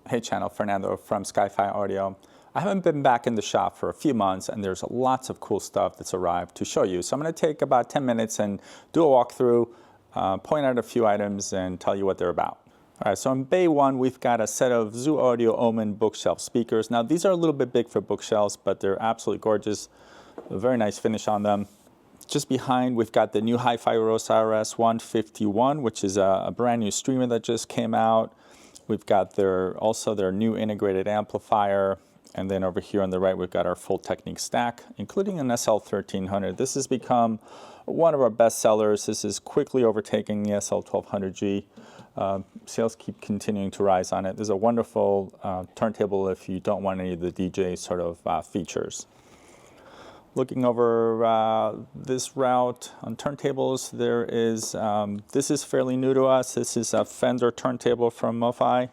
Hey channel, Fernando from SkyFi Audio. I haven't been back in the shop for a few months and there's lots of cool stuff that's arrived to show you. So I'm going to take about 10 minutes and do a walkthrough, point out a few items and tell you what they're about. All right, so in Bay 1 we've got a set of Zoo Audio Omen bookshelf speakers. Now these are a little bit big for bookshelves, but they're absolutely gorgeous. A very nice finish on them. Just behind we've got the new HiFi Rose RS 151, which is a brand new streamer that just came out. We've got also their new integrated amplifier, and then over here on the right we've got our full Technics stack, including an SL1300. This has become one of our best sellers. This is quickly overtaking the SL1200G. Sales keep continuing to rise on it. This is a wonderful turntable if you don't want any of the DJ sort of features. Looking over this route on turntables, there is, this is fairly new to us. This is a Fender turntable from MiFi.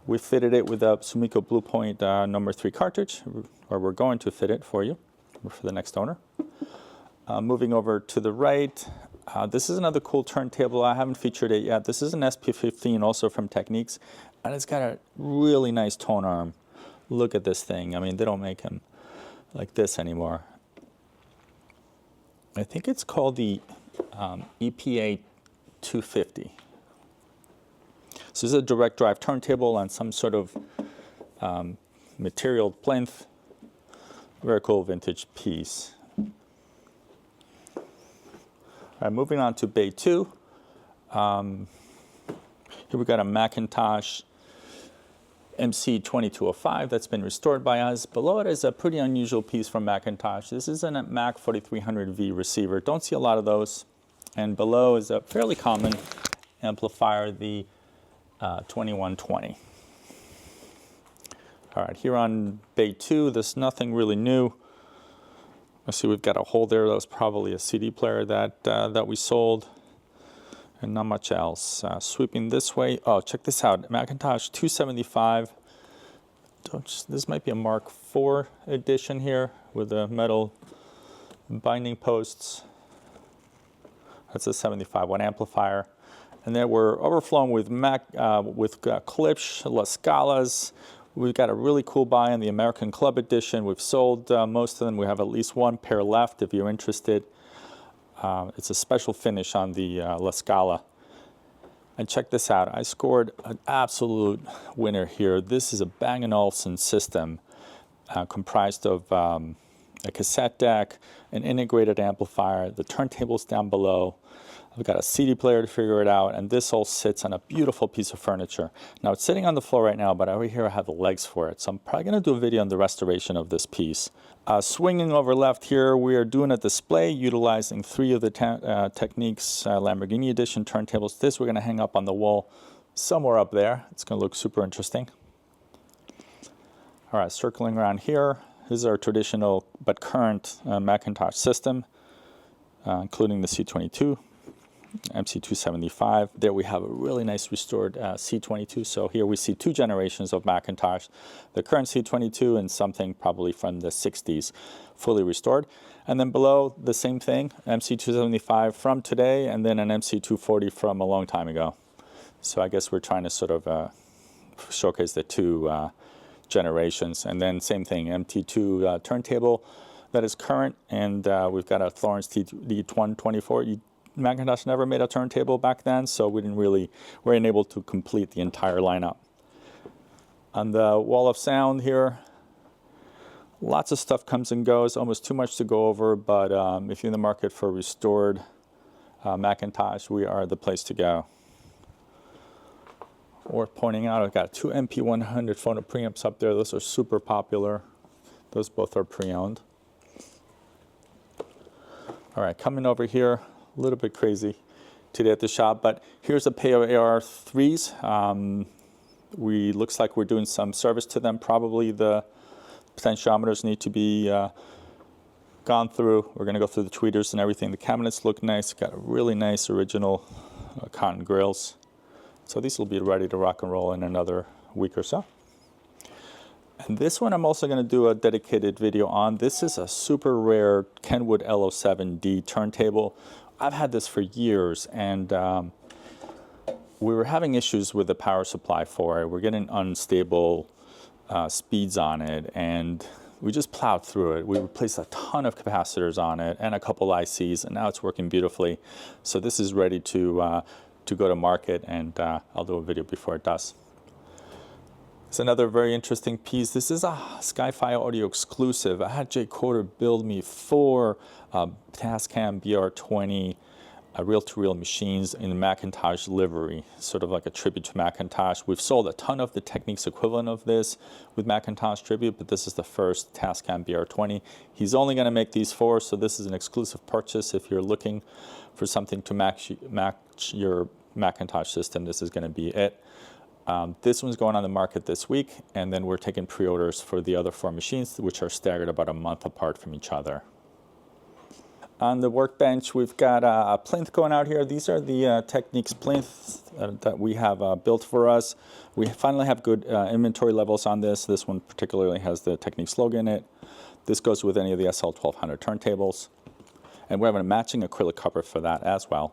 We fitted it with a Sumiko Bluepoint number 3 cartridge, or we're going to fit it for you, for the next owner. Moving over to the right, this is another cool turntable. I haven't featured it yet. This is an SP15 also from Technics, and it's got a really nice tone arm. Look at this thing. I mean, they don't make them like this anymore. I think it's called the EPA 250. So this is a direct drive turntable on some sort of material plinth. Very cool vintage piece. All right, moving on to Bay 2. Here we've got a McIntosh MC2205 that's been restored by us. Below it is a pretty unusual piece from McIntosh. This is a Mac 4300V receiver. Don't see a lot of those. And below is a fairly common amplifier, the 2120. All right, here on Bay 2, there's nothing really new. I see we've got a hole there. That was probably a CD player that we sold. And not much else. Sweeping this way. Oh, check this out. McIntosh 275. This might be a Mark IV edition here with the metal binding posts. That's a 75 watt amplifier. And then we're overflowing with Klipsch, La Scalas. We've got a really cool buy in the American Club edition. We've sold most of them. We have at least one pair left if you're interested. It's a special finish on the La Scala. And check this out. I scored an absolute winner here. This is a Bang & Olufsen system comprised of a cassette deck, an integrated amplifier, the turntables down below. I've got a CD player to figure it out, and this all sits on a beautiful piece of furniture. Now it's sitting on the floor right now, but over here I have the legs for it. So I'm probably going to do a video on the restoration of this piece. Swinging over left here, we are doing a display utilizing 3 of the Technics Lamborghini Edition turntables. This we're going to hang up on the wall somewhere up there. It's going to look super interesting. All right, circling around here, this is our traditional but current McIntosh system, including the C22. MC275. There we have a really nice restored C22. So here we see 2 generations of McIntosh. The current C22 and something probably from the 60s, fully restored. And then below, the same thing, MC275 from today, and then an MC240 from a long time ago. So I guess we're trying to sort of showcase the 2 generations. And then same thing, MT2 turntable that is current, and we've got a Florence D124. McIntosh never made a turntable back then, so weren't able to complete the entire lineup. On the wall of sound here, lots of stuff comes and goes, almost too much to go over, but if you're in the market for restored McIntosh, we are the place to go. Worth pointing out, I've got 2 MP100 phono preamps up there. Those are super popular. Those both are pre-owned. All right, coming over here, a little bit crazy today at the shop, but here's a pair of AR3s. Looks like we're doing some service to them. Probably the potentiometers need to be gone through. We're going to go through the tweeters and everything. The cabinets look nice. Got a really nice original cotton grills. So these will be ready to rock and roll in another week or so. And this one I'm also going to do a dedicated video on. This is a super rare Kenwood LO7D turntable. I've had this for years, and we were having issues with the power supply for it. We're getting unstable speeds on it, and we just plowed through it. We replaced a ton of capacitors on it and a couple ICs, and now it's working beautifully. So this is ready to go to market, and I'll do a video before it does. It's another very interesting piece. This is a SkyFi audio exclusive. I had Jay Coder build me 4 Tascam BR20 reel-to-reel machines in McIntosh livery, sort of like a tribute to McIntosh. We've sold a ton of the Technics equivalent of this with McIntosh tribute, but this is the first Tascam BR20. He's only going to make these 4, so this is an exclusive purchase. If you're looking for something to match your McIntosh system, this is going to be it. This one's going on the market this week, and then we're taking pre-orders for the other 4 machines, which are staggered about a month apart from each other. On the workbench, we've got a plinth going out here. These are the Technics plinths that we have built for us. We finally have good inventory levels on this. This one particularly has the Technics logo in it. This goes with any of the SL1200 turntables. And we have a matching acrylic cover for that as well.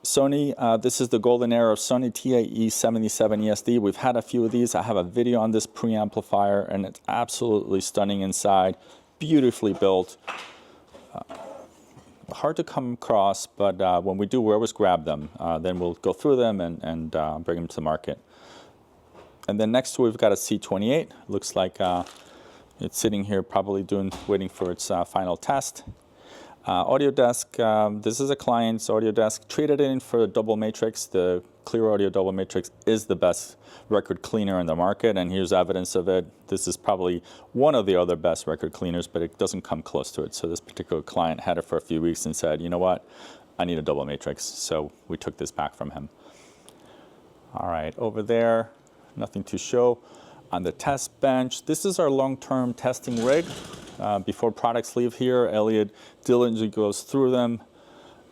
Sony, this is the golden era of Sony TAE77 ESD. We've had a few of these. I have a video on this preamplifier, and it's absolutely stunning inside, beautifully built. Hard to come across, but when we do, we always grab them. Then we'll go through them and bring them to the market. And then next we've got a C28. Looks like it's sitting here probably waiting for its final test. Audio desk, this is a client's audio desk. Traded in for a double matrix. The Clear Audio double matrix is the best record cleaner in the market, and here's evidence of it. This is probably one of the other best record cleaners, but it doesn't come close to it. So this particular client had it for a few weeks and said, you know what, I need a double matrix. So we took this back from him. All right, over there, nothing to show. On the test bench, this is our long-term testing rig. Before products leave here, Elliot diligently goes through them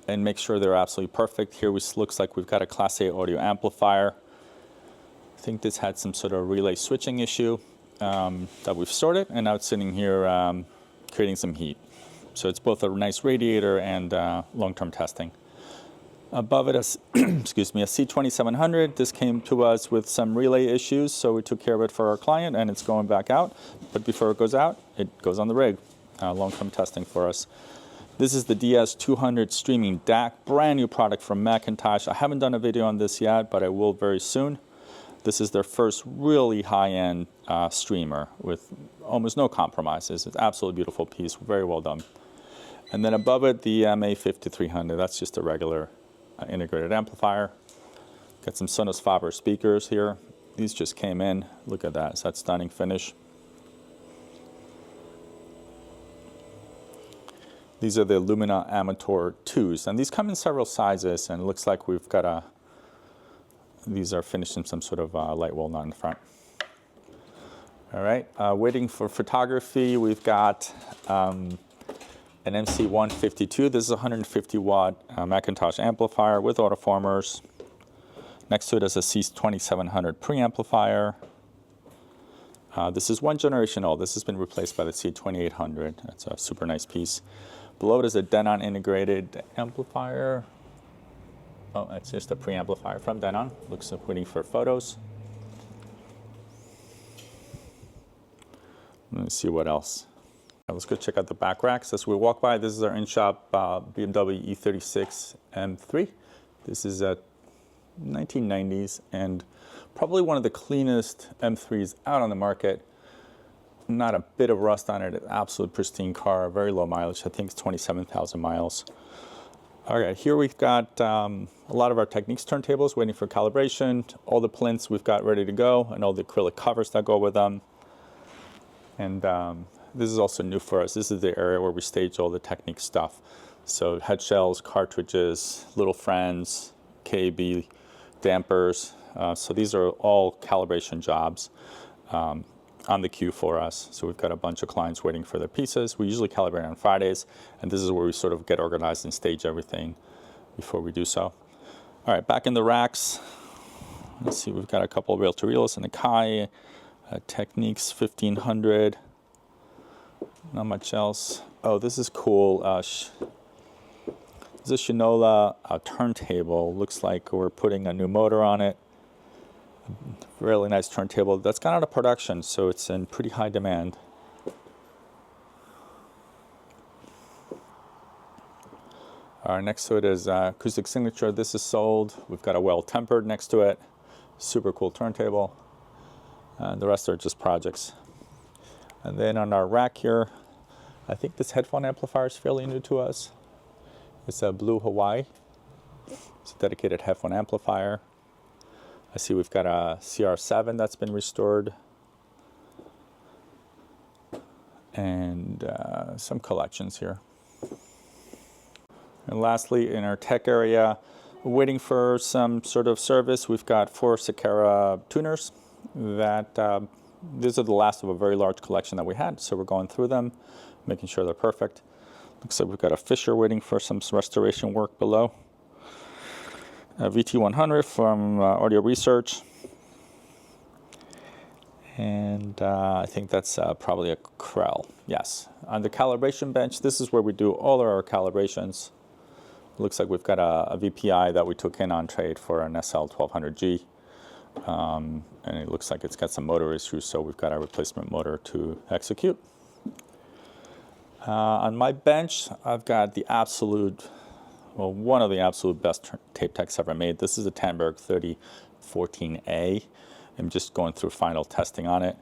and makes sure they're absolutely perfect. Here looks like we've got a Class A audio amplifier. I think this had some sort of relay switching issue that we've sorted, and now it's sitting here creating some heat. So it's both a nice radiator and long-term testing. Above it, excuse me, a C2700. This came to us with some relay issues, so we took care of it for our client, and it's going back out. But before it goes out, it goes on the rig. Long-term testing for us. This is the DS200 streaming DAC, brand new product from McIntosh. I haven't done a video on this yet, but I will very soon. This is their first really high-end streamer with almost no compromises. It's an absolutely beautiful piece, very well done. And then above it, the MA5300. That's just a regular integrated amplifier. Got some Sonos Faber speakers here. These just came in. Look at that. It's that stunning finish. These are the Lumina Amateur 2s, and these come in several sizes, and it looks like we've got these are finished in some sort of light walnut in the front. All right, waiting for photography, we've got an MC152. This is a 150 watt McIntosh amplifier with autoformers. Next to it is a C2700 preamplifier. This is 1 generation old. This has been replaced by the C2800. That's a super nice piece. Below it is a Denon integrated amplifier. Oh, that's just a preamplifier from Denon. Looks like waiting for photos. Let's see what else. Let's go check out the back racks. As we walk by, this is our in-shop BMW E36 M3. This is a 1990s and probably one of the cleanest M3s out on the market. Not a bit of rust on it. An absolute pristine car, very low mileage. I think it's 27,000 miles. All right, here we've got a lot of our Technics turntables waiting for calibration. All the plinths we've got ready to go, and all the acrylic covers that go with them. And this is also new for us. This is the area where we stage all the Technics stuff. So head shells, cartridges, little friends, KB, dampers. So these are all calibration jobs on the queue for us. So we've got a bunch of clients waiting for their pieces. We usually calibrate on Fridays, and this is where we sort of get organized and stage everything before we do so. All right, back in the racks. Let's see, we've got a couple of reel-to-reels and a Kai, Technics 1500. Not much else. Oh, this is cool. This is a Shinola turntable. Looks like we're putting a new motor on it. Really nice turntable. That's gone out of production, so it's in pretty high demand. Next to it is Acoustic Signature. This is sold. We've got a well-tempered next to it. Super cool turntable. And the rest are just projects. And then on our rack here, I think this headphone amplifier is fairly new to us. It's a Blue Hawaii. It's a dedicated headphone amplifier. I see we've got a CR7 that's been restored. And some collections here. And lastly, in our tech area, waiting for some sort of service, we've got 4 Sakara tuners. These are the last of a very large collection that we had, so we're going through them, making sure they're perfect. Looks like we've got a Fisher waiting for some restoration work below. A VT100 from Audio Research. And I think that's probably a Krell, yes. On the calibration bench, this is where we do all of our calibrations. Looks like we've got a VPI that we took in on trade for an SL1200G. And it looks like it's got some motor issues, so we've got a replacement motor to execute. On my bench, I've got the one of the absolute best tape techs ever made. This is a Tandberg 3014A. I'm just going through final testing on it.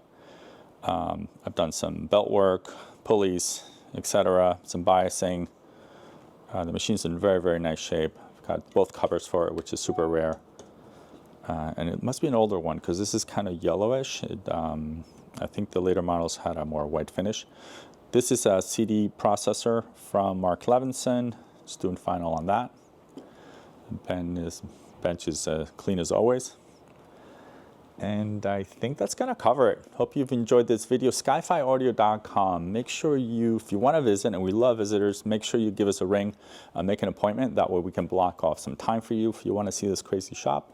I've done some belt work, pulleys, etc., some biasing. The machine's in very, very nice shape. I've got both covers for it, which is super rare. And it must be an older one because this is kind of yellowish. I think the later models had a more white finish. This is a CD processor from Mark Levinson. Just doing final on that. Bench is clean as always. And I think that's going to cover it. Hope you've enjoyed this video. SkyFiAudio.com. Make sure if you want to visit, and we love visitors, make sure you give us a ring, make an appointment. That way we can block off some time for you if you want to see this crazy shop.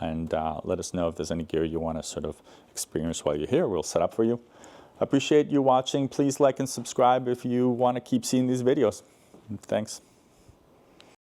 And let us know if there's any gear you want to sort of experience while you're here. We'll set up for you. Appreciate you watching. Please like and subscribe if you want to keep seeing these videos. Thanks.